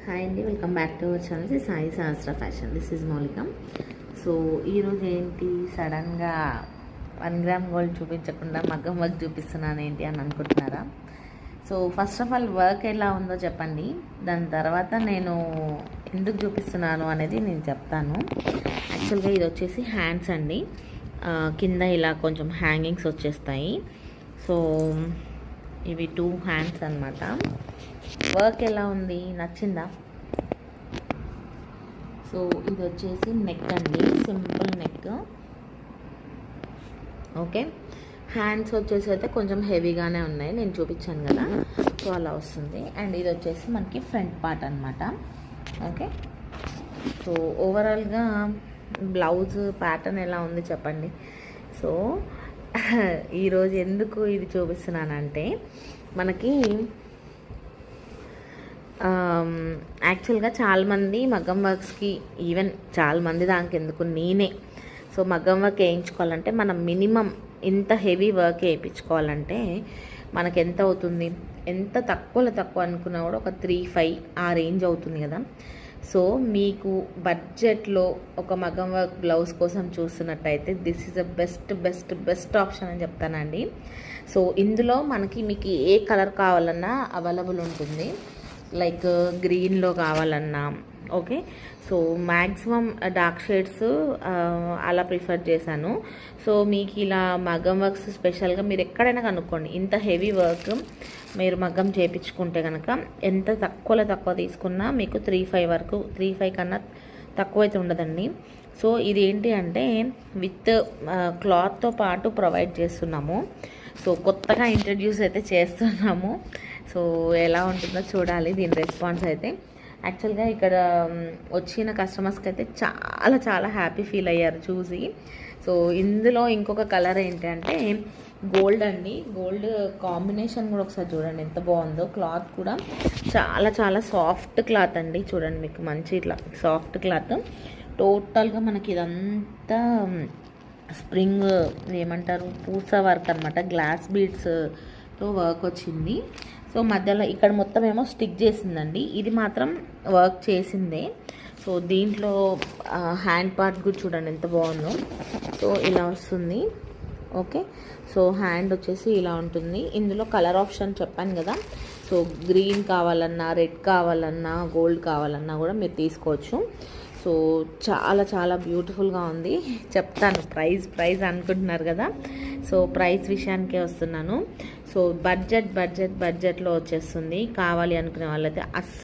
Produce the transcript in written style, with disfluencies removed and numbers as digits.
Hi అండి, welcome back to our channel Sai Sahasra fashion. This is మౌలిక. So ఈరోజు ఏంటి సడన్గా 1 గ్రామ్ గోల్డ్ చూపించకుండా మగ్గం వర్క్ చూపిస్తున్నాను ఏంటి అని అనుకుంటున్నారా? So first of all work ఎలా ఉందో చెప్పండి, దాని తర్వాత నేను ఎందుకు చూపిస్తున్నాను అనేది నేను చెప్తాను. యాక్చువల్గా ఇది వచ్చేసి హ్యాండ్స్ అండి, కింద ఇలా కొంచెం హ్యాంగింగ్స్ వచ్చేస్తాయి. సో ఇవి 2 హ్యాండ్స్ అన్నమాట. వర్క్ ఎలా ఉంది, నచ్చిందా? సో ఇది వచ్చేసి నెక్ అండి, సింపుల్ నెక్. ఓకే, హ్యాండ్స్ వచ్చేసి అయితే కొంచెం హెవీగానే ఉన్నాయి, నేను చూపించాను కదా. సో అలా వస్తుంది. అండ్ ఇది వచ్చేసి మనకి ఫ్రంట్ పార్ట్ అనమాట. ఓకే, సో ఓవరాల్గా బ్లౌజ్ ప్యాటర్న్ ఎలా ఉంది చెప్పండి. సో ఈరోజు ఎందుకు ఇది చూపిస్తున్నానంటే, మనకి యాక్చువల్గా చాలామంది మగ్గం వర్క్స్కి, ఈవెన్ చాలామంది దానికి ఎందుకు నేనే, సో మగ్గం వర్క్ వేయించుకోవాలంటే మనం మినిమం ఇంత హెవీ వర్క్ వేయించుకోవాలంటే మనకు ఎంత అవుతుంది, ఎంత తక్కువలో తక్కువ అనుకున్నా కూడా ఒక 3-5 ఆ రేంజ్ అవుతుంది కదా. సో మీకు బడ్జెట్లో ఒక మగ్గం వర్క్ బ్లౌజ్ కోసం చూస్తున్నట్టయితే this is the best best best option అని చెప్తానండి. సో ఇందులో మీకు ఏ కలర్ కావాలన్నా అవైలబుల్ ఉంటుంది, లైక్ గ్రీన్లో కావాలన్నా. Okay, so maximum dark shades అలా ప్రిఫర్ చేశాను. సో మీకు ఇలా మగ్గం వర్క్స్ స్పెషల్గా మీరు ఎక్కడైనా కనుక్కోండి, ఇంత హెవీ వర్క్ మీరు మగ్గం చేయించుకుంటే కనుక ఎంత తక్కువలో తక్కువ తీసుకున్నా మీకు 3-5 వరకు, 3-5 కన్నా తక్కువ అయితే ఉండదండి. సో ఇది ఏంటి అంటే విత్ క్లాత్తో పాటు ప్రొవైడ్ చేస్తున్నాము. సో కొత్తగా ఇంట్రడ్యూస్ అయితే చేస్తున్నాము. సో ఎలా ఉంటుందో చూడాలి దీని రెస్పాన్స్ అయితే. యాక్చువల్గా ఇక్కడ వచ్చిన కస్టమర్స్కి అయితే చాలా చాలా హ్యాపీ ఫీల్ అయ్యారు చూసి. సో ఇందులో ఇంకొక కలర్ ఏంటంటే గోల్డ్ అండి, గోల్డ్ కాంబినేషన్ కూడా ఒకసారి చూడండి ఎంత బాగుందో. క్లాత్ కూడా చాలా చాలా సాఫ్ట్ క్లాత్ అండి, చూడండి మీకు మంచి ఇట్లా సాఫ్ట్ క్లాత్. టోటల్గా మనకి ఇదంతా స్ప్రింగ్ ఏమంటారు, పూస వర్క్ అనమాట, గ్లాస్ బీడ్స్తో వర్క్ వచ్చింది. సో మధ్యలో ఇక్కడ మొత్తం ఏమో స్టిక్ చేసిందండి, ఇది మాత్రం వర్క్ చేసిందే. సో దీంట్లో హ్యాండ్ పార్ట్ కూడా చూడండి ఎంత బాగుందో. సో ఇలా వస్తుంది. ఓకే, సో హ్యాండ్ వచ్చేసి ఇలా ఉంటుంది. ఇందులో కలర్ ఆప్షన్ చెప్పాను కదా, సో గ్రీన్ కావాలన్నా, రెడ్ కావాలన్నా, గోల్డ్ కావాలన్నా కూడా మీరు తీసుకోవచ్చు. సో చాలా చాలా బ్యూటిఫుల్గా ఉంది. చెప్తాను ప్రైస్ అనుకుంటున్నారు కదా, సో ప్రైస్ విషయానికే వస్తున్నాను. సో బడ్జెట్లో వచ్చేస్తుంది. కావాలి అనుకునే వాళ్ళైతే